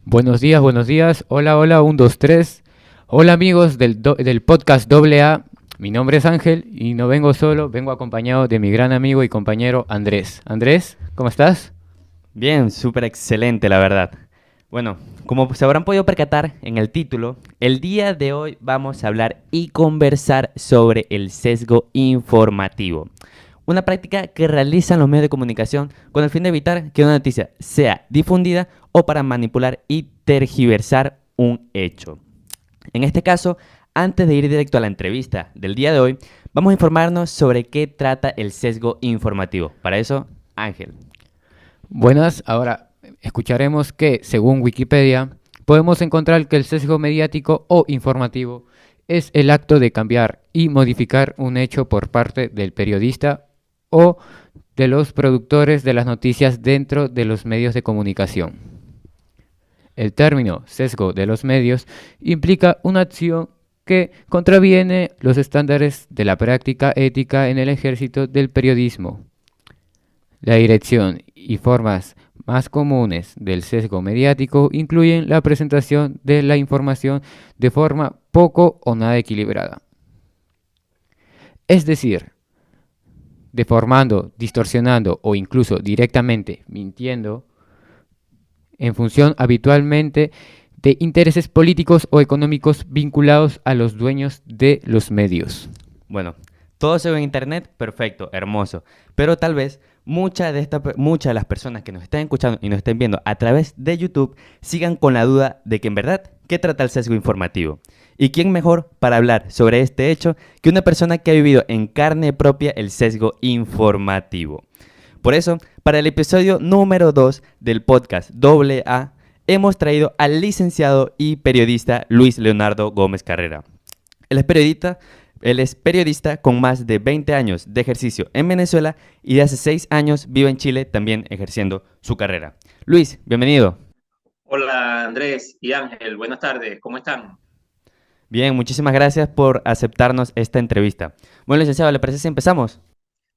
Buenos días, buenos días. Hola, hola, 1, 2, 3. Hola amigos del podcast Doble A. Mi nombre es Ángel y no vengo solo, vengo acompañado de mi gran amigo y compañero Andrés. Andrés, ¿cómo estás? Bien, súper excelente, la verdad. Bueno, como se habrán podido percatar en el título, el día de hoy vamos a hablar y conversar sobre el sesgo informativo. Una práctica que realizan los medios de comunicación con el fin de evitar que una noticia sea difundida o para manipular y tergiversar un hecho. En este caso, antes de ir directo a la entrevista del día de hoy, vamos a informarnos sobre qué trata el sesgo informativo. Para eso, Ángel. Buenas, ahora escucharemos que, según Wikipedia, podemos encontrar que el sesgo mediático o informativo es el acto de cambiar y modificar un hecho por parte del periodista o de los productores de las noticias dentro de los medios de comunicación. El término sesgo de los medios implica una acción que contraviene los estándares de la práctica ética en el ejército del periodismo. La dirección y formas más comunes del sesgo mediático incluyen la presentación de la información de forma poco o nada equilibrada. Es decir, deformando, distorsionando o incluso directamente mintiendo en función habitualmente de intereses políticos o económicos vinculados a los dueños de los medios. Bueno, todo se ve en internet, perfecto, hermoso. Pero tal vez muchas de las personas que nos están escuchando y nos estén viendo a través de YouTube sigan con la duda de que en verdad, ¿qué trata el sesgo informativo? ¿Y quién mejor para hablar sobre este hecho que una persona que ha vivido en carne propia el sesgo informativo? Por eso, para el episodio número 2 del podcast Doble A, hemos traído al licenciado y periodista Luis Leonardo Gómez Carrera. Él es periodista, él es periodista con más de 20 años de ejercicio en Venezuela y de hace 6 años vive en Chile también ejerciendo su carrera. Luis, bienvenido. Hola Andrés y Ángel, buenas tardes, ¿cómo están? Bien, muchísimas gracias por aceptarnos esta entrevista. Bueno, licenciado, ¿le parece si empezamos?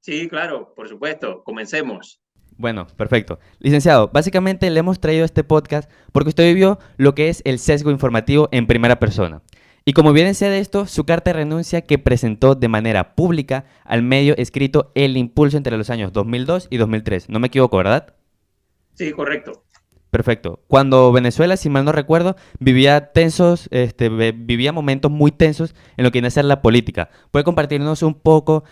Sí, claro, por supuesto, comencemos. Bueno, perfecto. Licenciado, básicamente le hemos traído este podcast porque usted vivió lo que es el sesgo informativo en primera persona. Y como evidencia de esto, su carta de renuncia que presentó de manera pública al medio escrito El Impulso entre los años 2002 y 2003. No me equivoco, ¿verdad? Sí, correcto. Perfecto. Cuando Venezuela, si mal no recuerdo, vivía tensos, vivía momentos muy tensos en lo que viene a ser la política. ¿Puede compartirnos un poco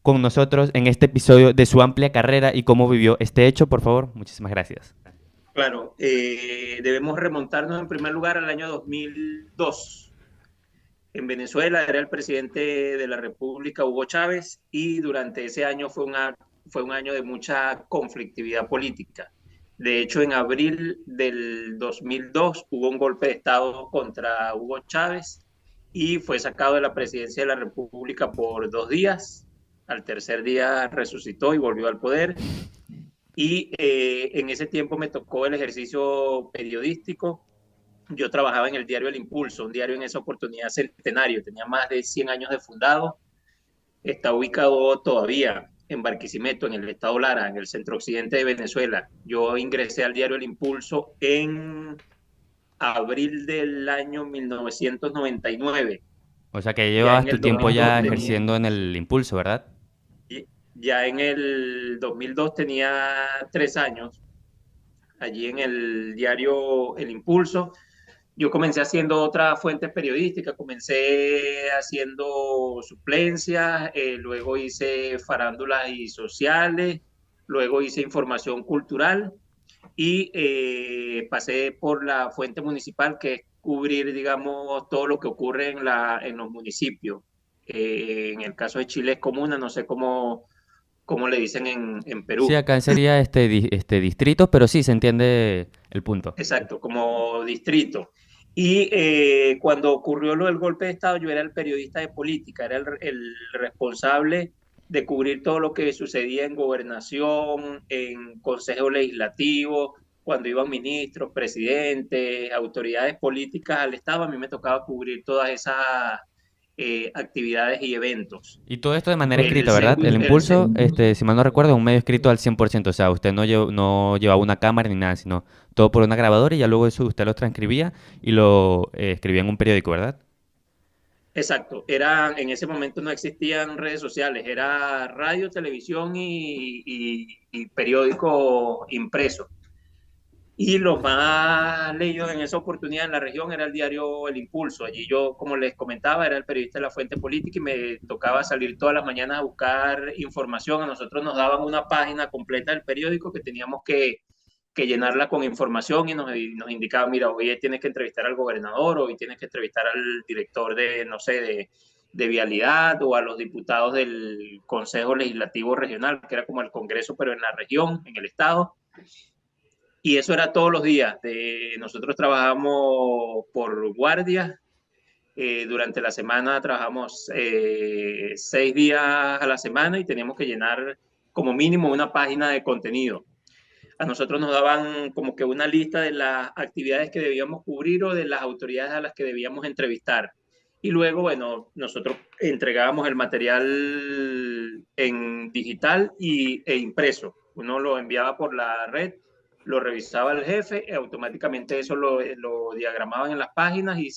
con nosotros en este episodio de su amplia carrera y cómo vivió este hecho, por favor? Muchísimas gracias. Claro, debemos remontarnos en primer lugar al año 2002. En Venezuela era el presidente de la República, Hugo Chávez, y durante ese año fue un año de mucha conflictividad política. De hecho, en abril del 2002 hubo un golpe de Estado contra Hugo Chávez y fue sacado de la presidencia de la República por 2 días. Al tercer día resucitó y volvió al poder. Y en ese tiempo me tocó el ejercicio periodístico. Yo trabajaba en el diario El Impulso, un diario en esa oportunidad centenario, tenía más de 100 años de fundado, está ubicado todavía en Barquisimeto, en el estado Lara, en el centro occidente de Venezuela. Yo ingresé al diario El Impulso en abril del año 1999. O sea que Ya llevabas en tu el tiempo 2002 ya tenía, ejerciendo en el Impulso, ¿verdad? ya en el 2002 tenía 3 años allí en el diario El Impulso. Yo comencé haciendo otras fuentes periodísticas, comencé haciendo suplencias, luego hice farándulas y sociales, luego hice información cultural y pasé por la fuente municipal, que es cubrir, digamos, todo lo que ocurre en los municipios. En el caso de Chile es comuna, no sé cómo le dicen en Sí, Perú. acá sería este distrito, pero sí se entiende el punto. Exacto, como distrito. Y cuando ocurrió lo del golpe de Estado, yo era el periodista de política, era el responsable de cubrir todo lo que sucedía en gobernación, en consejo legislativo, cuando iban ministros, presidentes, autoridades políticas al Estado, a mí me tocaba cubrir todas actividades y eventos. Y todo esto de manera El escrita, ¿verdad? sesgo, El el se- impulso, si mal no recuerdo, es un medio escrito al 100%. O sea, usted no llevaba una cámara ni nada, sino todo por una grabadora y ya luego eso usted lo transcribía y lo escribía en un periódico, ¿verdad? Exacto, en ese momento no existían redes sociales, era radio, televisión y periódico impreso. Y lo más leído en esa oportunidad en la región era el diario El Impulso. Allí yo, como les comentaba, era el periodista de la Fuente Política y me tocaba salir todas las mañanas a buscar información. A nosotros nos daban una página completa del periódico que teníamos que llenarla con información y nos indicaban, mira, hoy tienes que entrevistar al gobernador, hoy tienes que entrevistar al director de, no sé, de vialidad o a los diputados del Consejo Legislativo Regional, que era como el Congreso, pero en la región, en el estado. Y eso era todos los días. Nosotros trabajamos por guardia. Durante la semana trabajamos 6 días a la semana y teníamos que llenar como mínimo una página de contenido. A nosotros nos daban como que una lista de las actividades que debíamos cubrir o de las autoridades a las que debíamos entrevistar. Y luego, bueno, nosotros entregábamos el material en digital e impreso. Uno lo enviaba por la red, lo revisaba el jefe y automáticamente eso lo diagramaban en las páginas y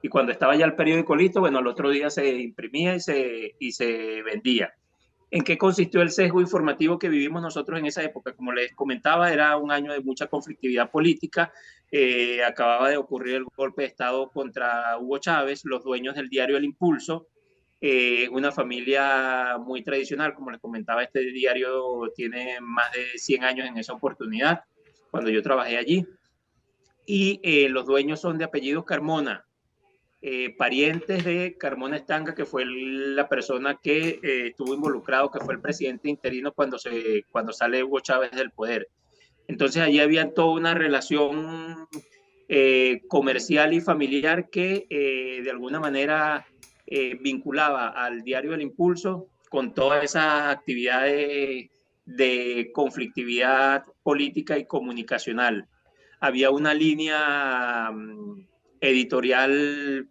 cuando estaba ya el periódico listo, bueno, al otro día se imprimía y se vendía. ¿En qué consistió el sesgo informativo que vivimos nosotros en esa época? Como les comentaba, era un año de mucha conflictividad política. Acababa de ocurrir el golpe de Estado contra Hugo Chávez, los dueños del diario El Impulso, una familia muy tradicional, como les comentaba, este diario tiene más de 100 años en esa oportunidad, cuando yo trabajé allí. Y los dueños son de apellidos Carmona, parientes de Carmona Estanga, que fue la persona que estuvo involucrado, que fue el presidente interino cuando sale Hugo Chávez del poder. Entonces allí había toda una relación comercial y familiar que de alguna manera vinculaba al diario El Impulso con todas esas actividades de conflictividad política y comunicacional. Había una línea editorial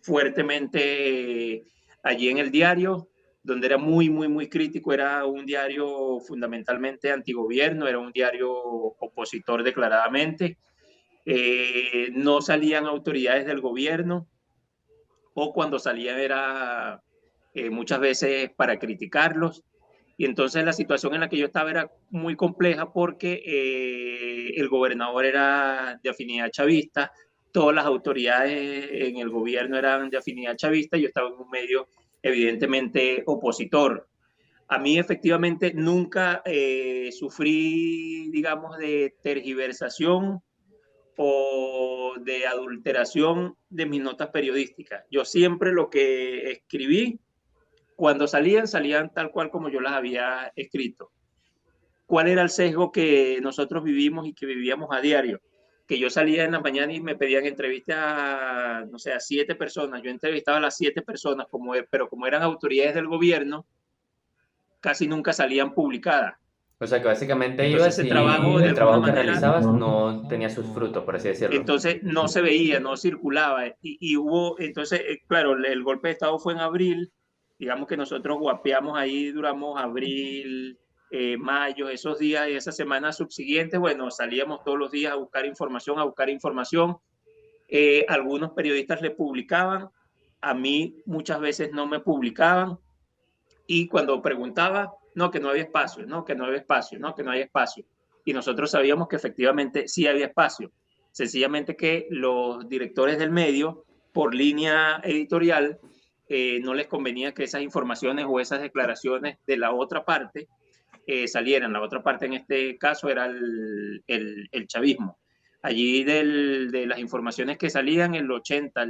fuertemente allí en el diario, donde era muy, muy, muy crítico. Era un diario fundamentalmente antigobierno, era un diario opositor declaradamente. No salían autoridades del gobierno o cuando salían era muchas veces para criticarlos. Y entonces la situación en la que yo estaba era muy compleja porque el gobernador era de afinidad chavista, todas las autoridades en el gobierno eran de afinidad chavista, y yo estaba en un medio evidentemente opositor. A mí efectivamente nunca sufrí, digamos, de tergiversación o de adulteración de mis notas periodísticas. Yo siempre lo que escribí, cuando salían tal cual como yo las había escrito. ¿Cuál era el sesgo que nosotros vivimos y que vivíamos a diario? Que yo salía en la mañana y me pedían entrevistas a, no sé, a 7 personas. Yo entrevistaba a las 7 personas, pero como eran autoridades del gobierno, casi nunca salían publicadas. O sea que básicamente Entonces ibas ese y trabajo de el alguna trabajo que manera, realizabas no tenía sus frutos, por así decirlo. entonces no se veía, no circulaba. Y hubo, entonces, claro, el golpe de Estado fue en abril. Digamos que nosotros guapeamos ahí, duramos abril, mayo, esos días y esas semanas subsiguientes. Bueno, salíamos todos los días a buscar información, a buscar información. Algunos periodistas le publicaban, a mí muchas veces no me publicaban. Y cuando preguntaba, no, que no había espacio, no, que no había espacio, no, que no había espacio. Y nosotros sabíamos que efectivamente sí había espacio. Sencillamente que los directores del medio, por línea editorial, no les convenía que esas informaciones o esas declaraciones de la otra parte salieran. La otra parte en este caso era el chavismo. Allí de las informaciones que salían, el 80,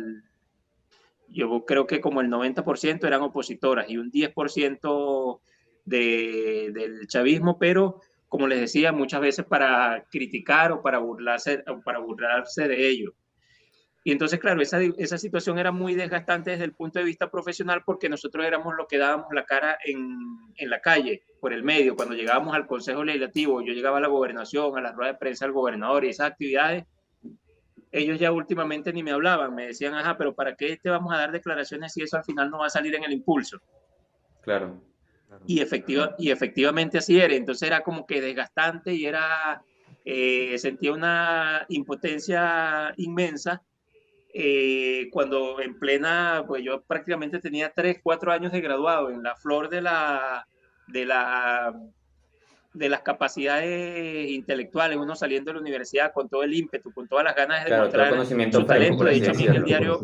yo creo que como el 90% eran opositoras y un 10% del chavismo, pero como les decía, muchas veces para criticar o para burlarse de ellos. Y entonces, claro, esa situación era muy desgastante desde el punto de vista profesional, porque nosotros éramos los que dábamos la cara en la calle, por el medio. Cuando llegábamos al Consejo Legislativo, yo llegaba a la gobernación, a la rueda de prensa del gobernador y esas actividades, ellos ya últimamente ni me hablaban, me decían, ajá, pero ¿para qué te vamos a dar declaraciones si eso al final no va a salir en el impulso? Claro. Y efectivamente así era, entonces era como que desgastante y era, sentía una impotencia inmensa cuando en plena, pues yo prácticamente tenía 3, 4 años de graduado en la flor de la, de las capacidades intelectuales, uno saliendo de la universidad con todo el ímpetu, con todas las ganas de Claro, todo el demostrar conocimiento su fresco, talento. por De así hecho, a mí en el decirlo. diario,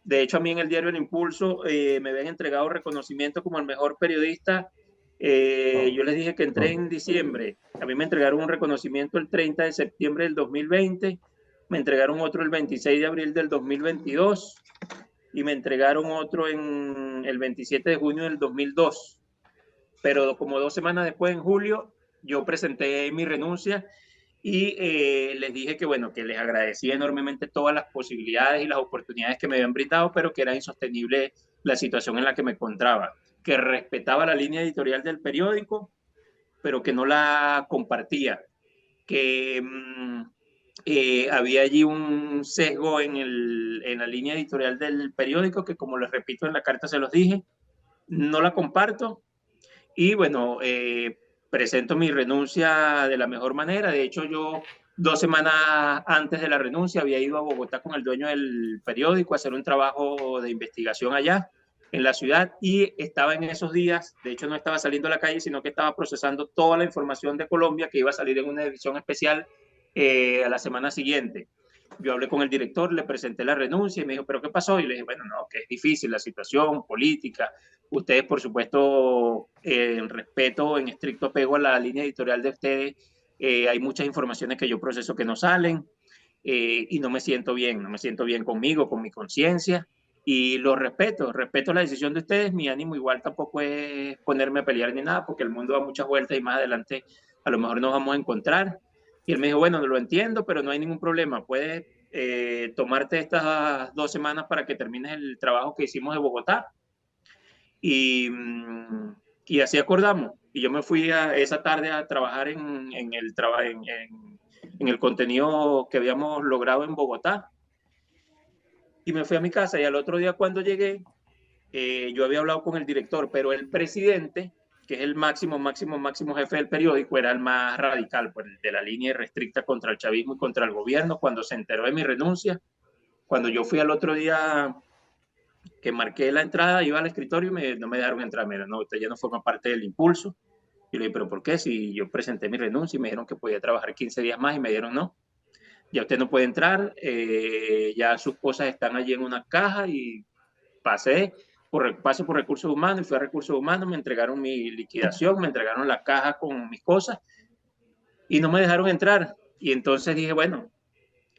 de hecho, a mí en el diario El Impulso me habían entregado reconocimiento como el mejor periodista. Yo les dije que entré en diciembre. A mí me entregaron un reconocimiento el 30 de septiembre del 2020, me entregaron otro el 26 de abril del 2022 y me entregaron otro en el 27 de junio del 2002. Pero como 2 semanas después, en julio, yo presenté mi renuncia y les dije que, bueno, que les agradecía enormemente todas las posibilidades y las oportunidades que me habían brindado, pero que era insostenible la situación en la que me encontraba, que respetaba la línea editorial del periódico, pero que no la compartía, que había allí un sesgo en la línea editorial del periódico, que como les repito en la carta se los dije, no la comparto y bueno, presento mi renuncia de la mejor manera. De hecho, yo 2 semanas antes de la renuncia había ido a Bogotá con el dueño del periódico a hacer un trabajo de investigación allá en la ciudad y estaba en esos días, de hecho no estaba saliendo a la calle, sino que estaba procesando toda la información de Colombia que iba a salir en una edición especial a la semana siguiente. Yo hablé con el director, le presenté la renuncia y me dijo, ¿pero qué pasó? Y le dije, bueno, no, que es difícil la situación política. Ustedes, por supuesto, en respeto, en estricto apego a la línea editorial de ustedes, hay muchas informaciones que yo proceso que no salen y no me siento bien, no me siento bien conmigo, con mi conciencia y lo respeto, respeto la decisión de ustedes, mi ánimo igual tampoco es ponerme a pelear ni nada, porque el mundo da muchas vueltas y más adelante a lo mejor nos vamos a encontrar. Y él me dijo, bueno, lo entiendo, pero no hay ningún problema, puedes tomarte estas 2 semanas para que termines el trabajo que hicimos de Bogotá y, y así acordamos. Y yo me fui esa tarde a trabajar en el contenido que habíamos logrado en Bogotá. Y me fui a mi casa y al otro día cuando llegué, yo había hablado con el director, pero el presidente, que es el máximo jefe del periódico, era el más radical, pues de la línea irrestricta contra el chavismo y contra el gobierno. Cuando se enteró de mi renuncia, cuando yo fui al otro día que marqué la entrada, iba al escritorio y no me dejaron entrar. Me dijeron, no, usted ya no forma parte del impulso. Y le dije, ¿pero por qué? Si yo presenté mi renuncia y me dijeron que podía trabajar 15 días más y me dieron no. Ya usted no puede entrar, ya sus cosas están allí en una caja y paso por recursos humanos y fui a recursos humanos, me entregaron mi liquidación, me entregaron la caja con mis cosas y no me dejaron entrar. Y entonces dije, bueno,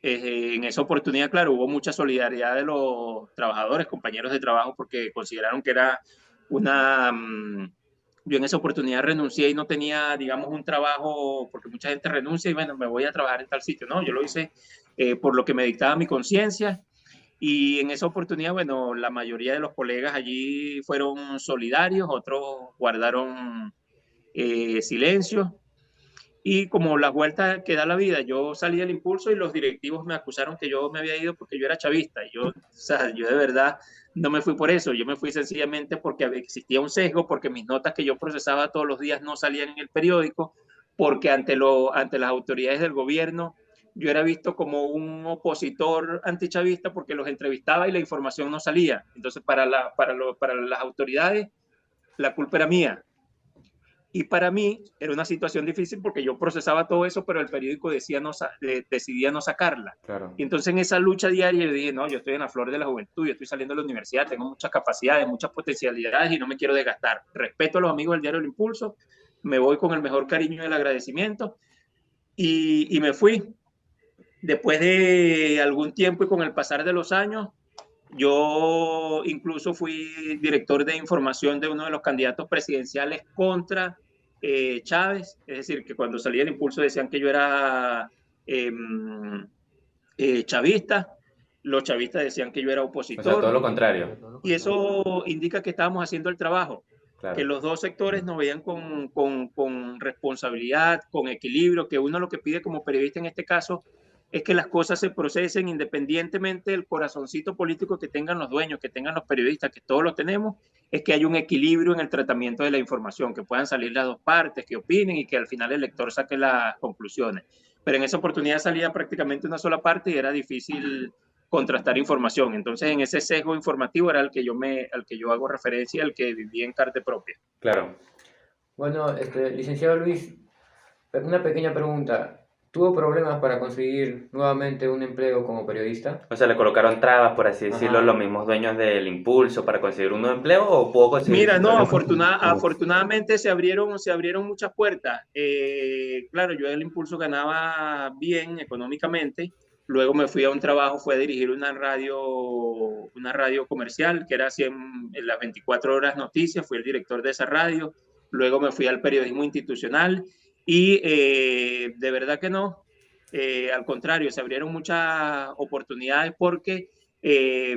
en esa oportunidad, claro, hubo mucha solidaridad de los trabajadores, compañeros de trabajo, porque consideraron que era una... yo en esa oportunidad renuncié y no tenía, digamos, un trabajo, porque mucha gente renuncia y bueno, me voy a trabajar en tal sitio. No, yo lo hice por lo que me dictaba mi conciencia. Y en esa oportunidad, bueno, la mayoría de los colegas allí fueron solidarios, otros guardaron silencio. Y como la vuelta que da la vida, yo salí del impulso y los directivos me acusaron que yo me había ido porque yo era chavista. Y yo, o sea, yo de verdad no me fui por eso, yo me fui sencillamente porque existía un sesgo, porque mis notas que yo procesaba todos los días no salían en el periódico, porque ante las autoridades del gobierno yo era visto como un opositor antichavista porque los entrevistaba y la información no salía. Entonces, para las autoridades, la culpa era mía. Y para mí era una situación difícil porque yo procesaba todo eso, pero el periódico decidía no sacarla. Claro. Y entonces en esa lucha diaria yo dije, no, yo estoy en la flor de la juventud, yo estoy saliendo de la universidad, tengo muchas capacidades, muchas potencialidades y no me quiero desgastar. Respeto a los amigos del diario El Impulso, me voy con el mejor cariño y el agradecimiento y me fui. Después de algún tiempo y con el pasar de los años, yo incluso fui director de información de uno de los candidatos presidenciales contra Chávez, es decir, que cuando salía el impulso decían que yo era eh, chavista, los chavistas decían que yo era O sea, todo opositor, lo contrario. y eso indica que estábamos haciendo el trabajo, que Claro. los dos sectores nos veían con responsabilidad, con equilibrio, que uno lo que pide como periodista en este caso es que las cosas se procesen independientemente del corazoncito político que tengan los dueños, que tengan los periodistas, que todos lo tenemos, es que haya un equilibrio en el tratamiento de la información, que puedan salir las dos partes, que opinen y que al final el lector saque las conclusiones. Pero en esa oportunidad salía prácticamente una sola parte y era difícil contrastar información. Entonces, en ese sesgo informativo era al que yo hago referencia, al que viví en carne propia. Claro. Bueno, licenciado Luis, una pequeña pregunta. ¿Tuvo problemas para conseguir nuevamente un empleo como periodista? O sea, le colocaron trabas, por así decirlo, Ajá. los mismos dueños del Impulso para conseguir un nuevo empleo o pudo conseguir Mira, sin no, problema. afortunadamente se abrieron muchas puertas. Claro, yo del Impulso ganaba bien económicamente. Luego me fui a un trabajo, fue a dirigir una radio comercial que era así en las 24 horas noticias. Fui el director de esa radio. Luego me fui al periodismo institucional y de verdad que no. Al contrario, se abrieron muchas oportunidades porque eh,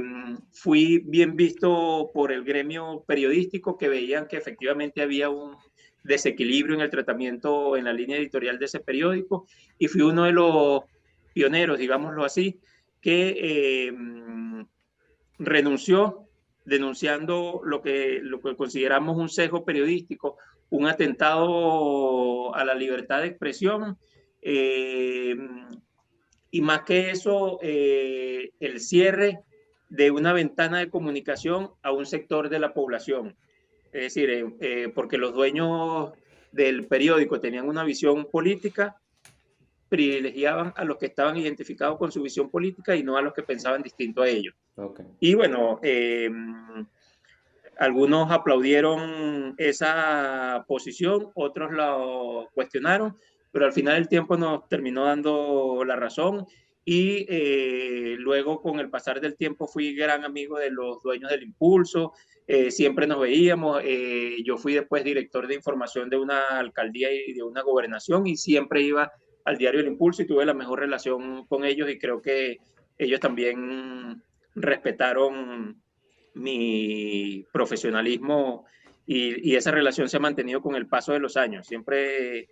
fui bien visto por el gremio periodístico, que veían que efectivamente había un desequilibrio en el tratamiento en la línea editorial de ese periódico, y fui uno de los pioneros, digámoslo así, que renunció denunciando lo que consideramos un sesgo periodístico, un atentado a la libertad de expresión, eh, y más que eso, el cierre de una ventana de comunicación a un sector de la población. Es decir, porque los dueños del periódico tenían una visión política, privilegiaban a los que estaban identificados con su visión política y no a los que pensaban distinto a ellos. Okay. Y bueno, algunos aplaudieron esa posición, otros la cuestionaron, pero al final el tiempo nos terminó dando la razón, y luego con el pasar del tiempo fui gran amigo de los dueños del Impulso, siempre nos veíamos, yo fui después director de información de una alcaldía y de una gobernación y siempre iba al diario El Impulso y tuve la mejor relación con ellos, y creo que ellos también respetaron mi profesionalismo, y esa relación se ha mantenido con el paso de los años. Siempre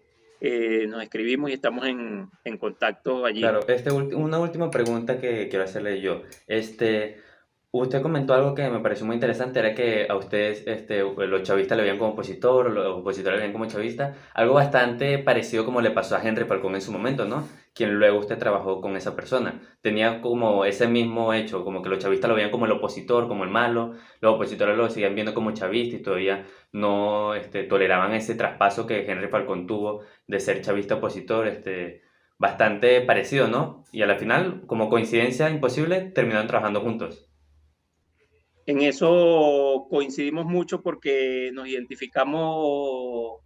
nos escribimos y estamos en contacto allí. Claro, una última pregunta que quiero hacerle yo. Usted comentó algo que me pareció muy interesante, era que a ustedes los chavistas le veían como opositor, o los opositores le veían como chavista, algo bastante parecido como le pasó a Henry Falcón en su momento, ¿no? Quien luego usted trabajó con esa persona. Tenía como ese mismo hecho, como que los chavistas lo veían como el opositor, como el malo, los opositores lo seguían viendo como chavista y todavía no toleraban ese traspaso que Henry Falcón tuvo de ser chavista opositor, bastante parecido, ¿no? Y a la final, como coincidencia imposible, terminaron trabajando juntos. En eso coincidimos mucho porque nos identificamos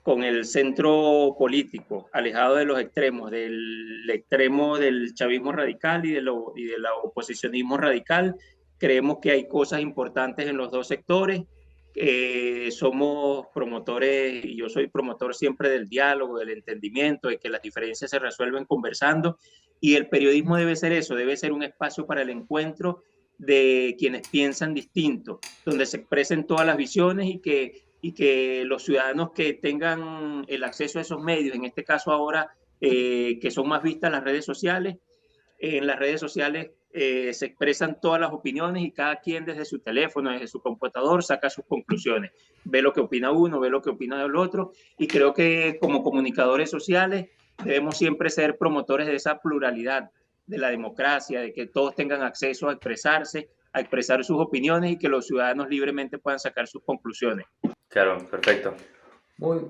con el centro político, alejado de los extremos, del extremo del chavismo radical y del oposicionismo radical. Creemos que hay cosas importantes en los dos sectores. Somos promotores, y yo soy promotor siempre del diálogo, del entendimiento, de que las diferencias se resuelven conversando, y el periodismo debe ser eso, debe ser un espacio para el encuentro de quienes piensan distinto, donde se expresen todas las visiones, y que los ciudadanos que tengan el acceso a esos medios, en este caso ahora que son más vistas las redes sociales, en las redes sociales se expresan todas las opiniones, y cada quien desde su teléfono, desde su computador, saca sus conclusiones, ve lo que opina uno, ve lo que opina el otro, y creo que como comunicadores sociales debemos siempre ser promotores de esa pluralidad, de la democracia, de que todos tengan acceso a expresarse, a expresar sus opiniones, y que los ciudadanos libremente puedan sacar sus conclusiones. Claro, perfecto. Muy,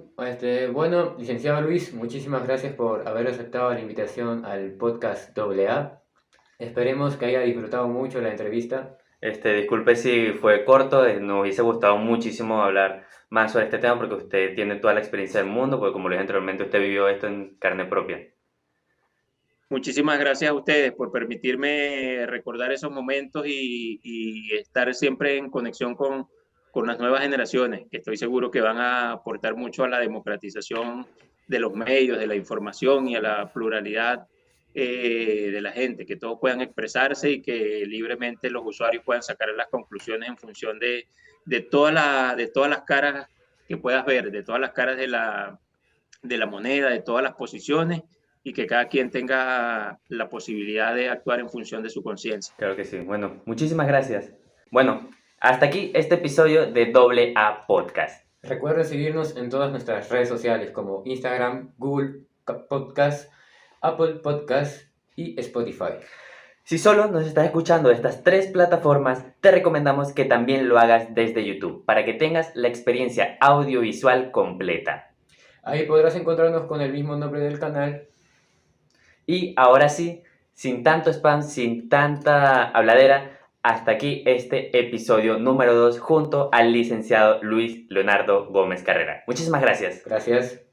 bueno, licenciado Luis, muchísimas gracias por haber aceptado la invitación al podcast AA. Esperemos que haya disfrutado mucho la entrevista. Disculpe si fue corto, nos hubiese gustado muchísimo hablar más sobre este tema porque usted tiene toda la experiencia del mundo, porque como le dije anteriormente, usted vivió esto en carne propia. Muchísimas gracias a ustedes por permitirme recordar esos momentos, y estar siempre en conexión con las nuevas generaciones, que estoy seguro que van a aportar mucho a la democratización de los medios, de la información y a la pluralidad de la gente, que todos puedan expresarse y que libremente los usuarios puedan sacar las conclusiones en función de todas las caras que puedas ver, de todas las caras de la moneda, de todas las posiciones, y que cada quien tenga la posibilidad de actuar en función de su conciencia. Claro que sí. Bueno, muchísimas gracias. Bueno, hasta aquí este episodio de Doble A Podcast. Recuerda seguirnos en todas nuestras redes sociales como Instagram, Google Podcast, Apple Podcast y Spotify. Si solo nos estás escuchando de estas 3 plataformas, te recomendamos que también lo hagas desde YouTube para que tengas la experiencia audiovisual completa. Ahí podrás encontrarnos con el mismo nombre del canal. Y ahora sí, sin tanto spam, sin tanta habladera, hasta aquí este episodio número 2 junto al licenciado Luis Leonardo Gómez Carrera. Muchísimas gracias. Gracias.